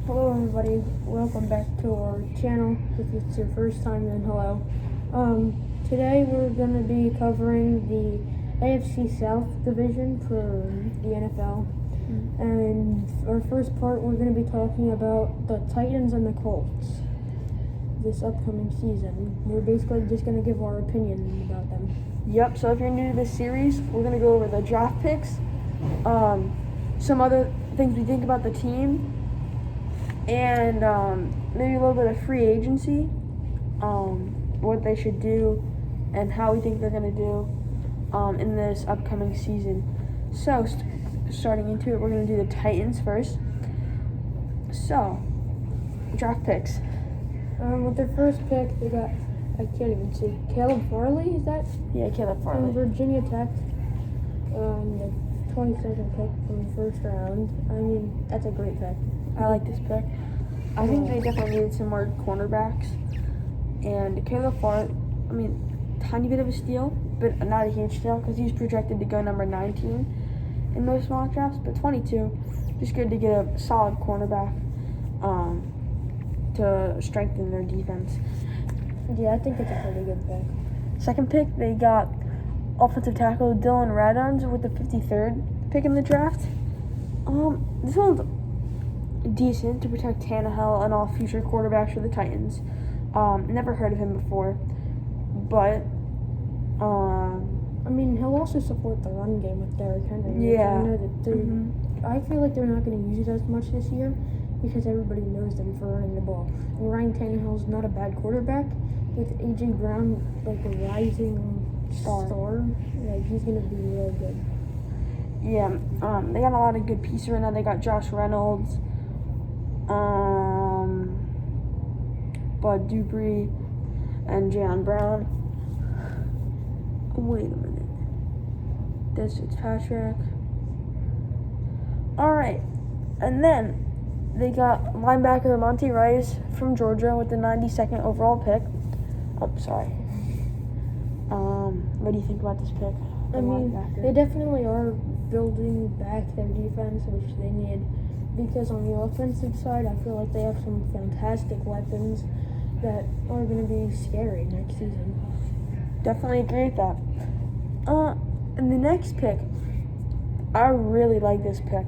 Hello everybody, welcome back to our channel. If it's your first time, then hello. Today we're going to be covering the AFC South division for the NFL. And our first part, we're going to be talking about the Titans and the Colts this upcoming season. We're basically just going to give our opinion about them. Yep, so if you're new to this series, we're going to go over the draft picks, some other things we think about the team, and maybe a little bit of free agency, what they should do, and how we think they're going to do in this upcoming season. So, starting into it, we're going to do the Titans first. So, draft picks. With their first pick, they got, I can't even see, Caleb Farley, is that? Yeah, Caleb From Farley. Virginia Tech. The 22nd pick from the first round. I mean, that's a great pick. I like this pick. I think they definitely needed some more cornerbacks. And Caleb Farley, I mean, tiny bit of a steal, but not a huge steal because he's projected to go number 19 in most mock drafts. But 22, just good to get a solid cornerback to strengthen their defense. Yeah, I think it's a pretty good pick. Second pick, they got offensive tackle Dylan Raduns with the 53rd pick in the draft. This one's decent to protect Tannehill and all future quarterbacks for the Titans. Never heard of him before, but I mean, he'll also support the run game with Derrick Henry. Yeah. I know that I feel like they're not going to use it as much this year because everybody knows them for running the ball. And Ryan Tannehill's not a bad quarterback. With A.J. Brown, like a rising star, like he's going to be really good. Yeah, they got a lot of good pieces right now. They got Josh Reynolds, Bud Dupree, and Jayon Brown. Wait a minute. This is Patrick. Alright. And then they got linebacker Monty Rice from Georgia with the 92nd overall pick. Oh, sorry. What do you think about this pick? I mean, they definitely are building back their defense, which they need, because on the offensive side, I feel like they have some fantastic weapons that are going to be scary next season. Definitely agree with that. And the next pick, I really like this pick.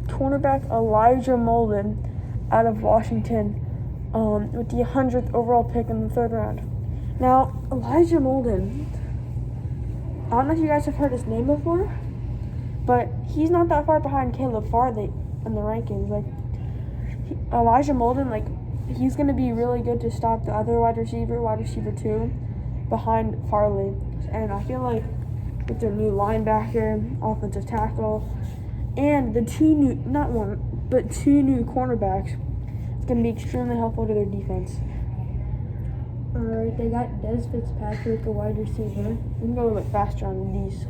Cornerback Elijah Molden out of Washington with the 100th overall pick in the 3rd round. Now, Elijah Molden, I don't know if you guys have heard his name before, but he's not that far behind Caleb Farley in the rankings. Elijah Molden, he's going to be really good to stop the other wide receiver 2, behind Farley. And I feel like with their new linebacker, offensive tackle, and the two new cornerbacks, it's going to be extremely helpful to their defense. Alright, they got Des Fitzpatrick, a wide receiver. We can go a little bit faster on these.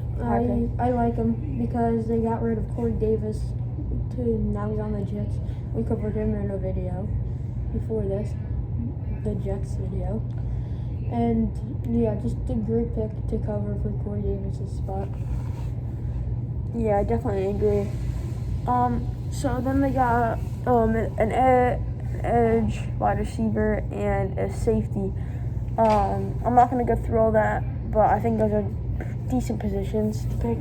I like him because they got rid of Corey Davis now he's on the Jets. We covered him in a video before this, the Jets video. And yeah, just a great pick to cover for Corey Davis' spot. Yeah, I definitely agree. So then they got an edge, wide receiver, and a safety. I'm not going to go through all that, but I think those are decent positions to pick.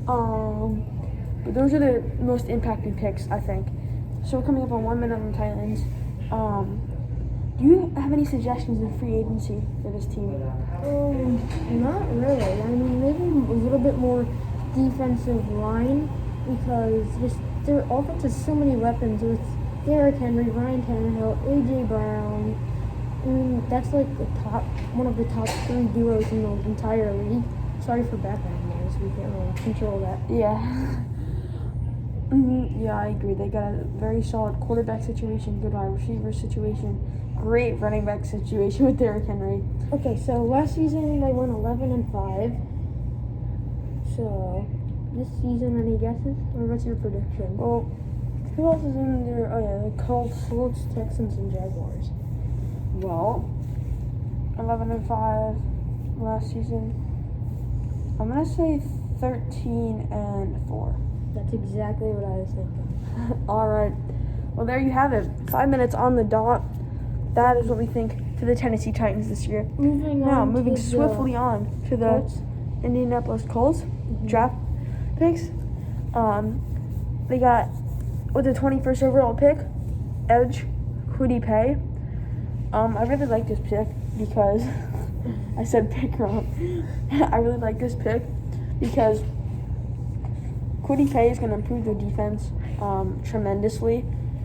But those are the most impacting picks, I think. So we're coming up on 1 minute on the Titans. Do you have any suggestions in free agency for this team? Not really. I mean, maybe a little bit more defensive line because just their offense has so many weapons with Derrick Henry, Ryan Tannehill, A.J. Brown. I mean, that's like one of the top 3 duos in the entire league. Sorry for background noise. We can't really control that. Yeah. Yeah, I agree. They got a very solid quarterback situation, good wide receiver situation, great running back situation with Derrick Henry. Okay, so last season they went 11-5. So this season, any guesses, or what's your prediction? Well, who else is in there? Oh yeah, the Colts, Texans, and Jaguars. Well, 11-5 last season. I'm gonna say 13-4. That's exactly what I was thinking. All right. Well, there you have it. 5 minutes on the dot. That is what we think for the Tennessee Titans this year. Moving swiftly on to the Colts. Indianapolis Colts draft picks. They got with the 21st overall pick, edge Kwity Paye. I really like this pick because I said pick wrong. I really like this pick because Kwity Paye is going to improve their defense tremendously.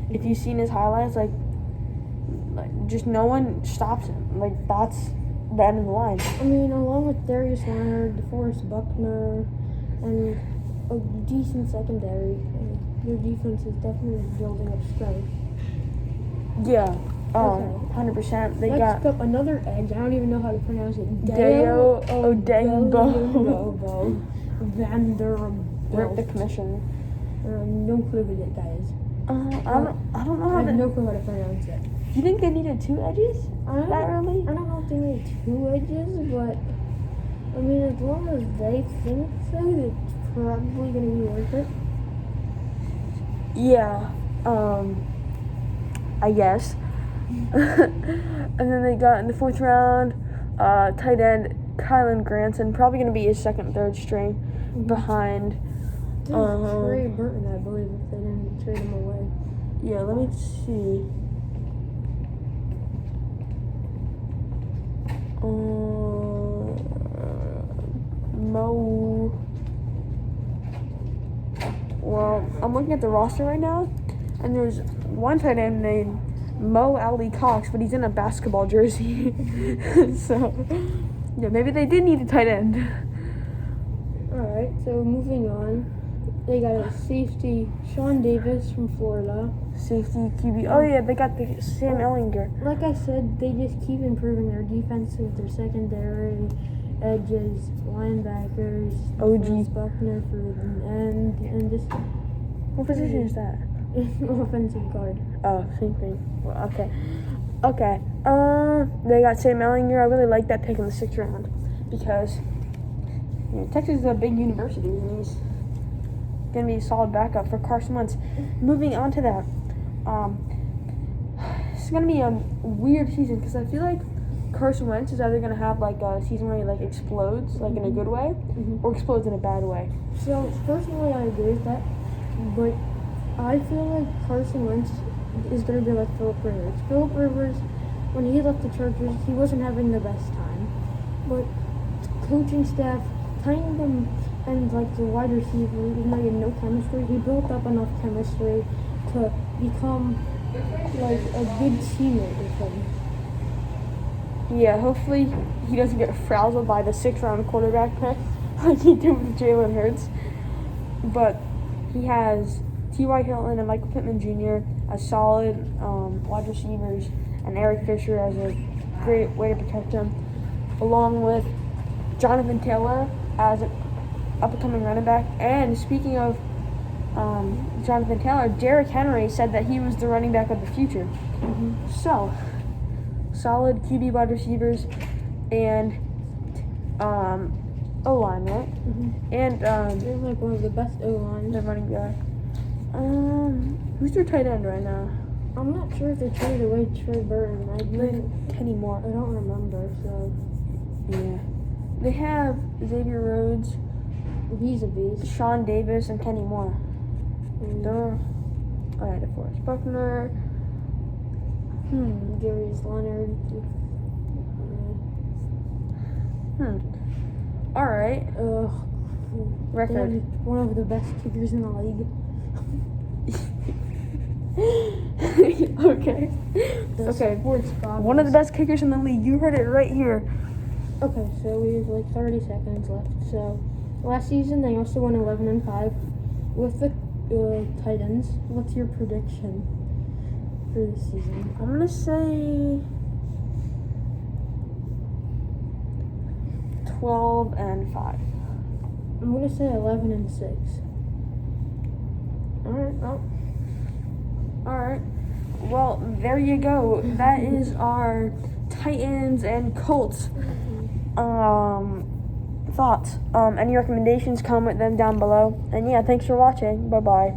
If you've seen his highlights, like just no one stops him. Like, that's the end of the line. I mean, along with Darius Leonard, DeForest Buckner, and a decent secondary, your defense is definitely building up strength. Yeah, Okay. 100%. They Next got up, another edge. I don't even know how to pronounce it. Dayo Odeyingbo. Vanderbilt. Rip the commissioner. No clue who that guy is. I don't know I how have to. no clue how to pronounce it. Do you think they needed 2 edges that early? I don't know if they need 2 edges, but I mean, as long as they think so, it's probably going to be worth it. Yeah, I guess. And then they got in the 4th round, tight end Kylan Granson, probably going to be his 2nd, 3rd string behind. Trey Burton, I believe, if they didn't trade him away. Yeah, let me see. Mo. Well, I'm looking at the roster right now, and there's one tight end named Mo Ali Cox, but he's in a basketball jersey. So, yeah, maybe they did need a tight end. Alright, so moving on. They got a safety, Sean Davis from Florida. Safety, QB. Oh, yeah, they got the Sam Ellinger. Like I said, they just keep improving their defense with their secondary, edges, linebackers, OG. Buckner for an end, and just What position is that? offensive guard. Oh, same thing. Well, okay. Okay. They got Sam Ellinger. I really like that pick in the 6th round because Texas is a big university and he's going to be a solid backup for Carson Wentz. Moving on to that. It's going to be a weird season because I feel like Carson Wentz is either going to have like a season where he like explodes like in a good way or explodes in a bad way. So personally, I agree with that, but I feel like Carson Wentz is going to be like Philip Rivers. Philip Rivers, when he left the Chargers, he wasn't having the best time, but coaching staff, tandem, and like the wide receiver, even though he had no chemistry, he built up enough chemistry to become like a good teammate with him. Yeah, hopefully he doesn't get frazzled by the 6th round quarterback pick like he did with Jalen Hurts. But he has T.Y. Hilton and Michael Pittman Jr. as solid wide receivers, and Eric Fisher as a great way to protect him, along with Jonathan Taylor as an up-and-coming running back. And speaking of Jonathan Taylor, Derrick Henry said that he was the running back of the future. So, solid QB wide receivers and O-line, right? And They're like one of the best O-lines. the running back. Who's their tight end right now? I'm not sure if they traded away Trey Burton. Kenny Moore. I don't remember, so Yeah. They have Xavier Rhodes, he's a beast. Sean Davis, and Kenny Moore. They're DeForest Buckner. Darius Leonard. All right. Record. They have one of the best kickers in the league. Okay. Okay. Sports goggles. One of the best kickers in the league. You heard it right here. Okay, so we have like 30 seconds left. So last season they also won 11-5 with the Titans. What's your prediction for this season? I'm gonna say 12-5. I'm gonna say 11-6. All right. Well, there you go. That is our Titans and Colts thoughts. Any recommendations, comment them down below. And yeah, thanks for watching. Bye-bye.